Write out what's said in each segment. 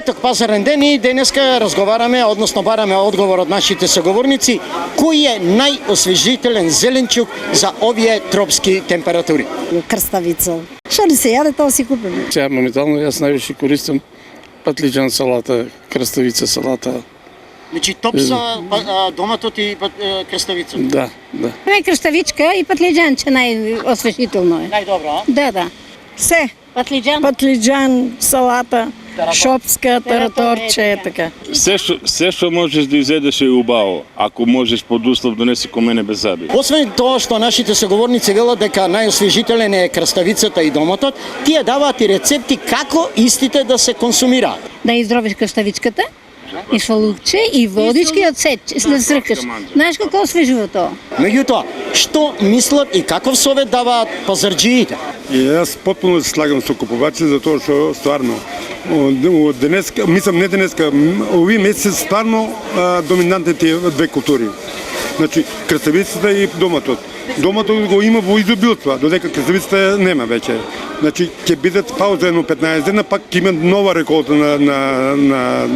Петок пазарен ден и денеска разговараме, односно бараме одговор од нашите соговорници, кој е најосвежителен зеленчук за овие тропски температури? Крставица. Што ли се јаде, тоа си купиме. Сега моментално јас највише користам патлиџан салата, крставица салата. Значи топ за доматот и крставица. Да. Крставичка и патлиџанче најосвежително е. Најдобро, а? Да. Се. Патлиџан, Салата, шопска, тараторче, така. Се што можеш да изедеш е убаво, ако можеш под услов донеси ко мене без заби. Освен тоа што нашите соговорници велат дека најосвежителен е крставицата и домотот, тие даваат и рецепти како истите да се консумираат. Да изробиш крставичката, и шалукче, и водички од да сркаш. Знаеш како освежува тоа? Меѓутоа, што мислат и каков совет даваат пазарџиите? И јас потпуно се слагам со купувачи, затоа што стварно денеска, мислам не денеска, овие месеци стварно доминантни тие две култури. Значи, крставицата и доматот. Доматот го има во изобилство, додека крставицата нема веќе. Значи, ќе бидат пауза едно 15 дена, пак ќе има нова реколта на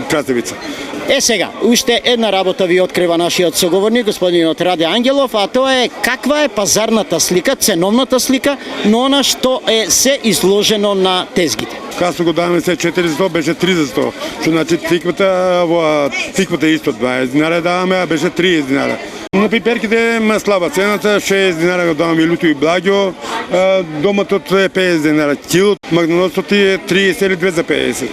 крставица. Сега, уште една работа ви открива нашиот соговорник, господинот Раде Ангелов, а тоа е каква е пазарната слика, ценовната слика, но она што е се изложено на тезгите. Касно го даваме се 400, беше 300. Што значи тиквата е исто 20 динара даваме, а беше 30 динара. На пиперките има слаба цената, 6 динара го даваме люто и благо, доматот е 50 динара кило, магноносот е 30 или 2 за 50.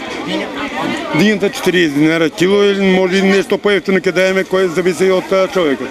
Динјата 40 динара кило или може нешто поевтино ќе даеме, кој зависи од човекот.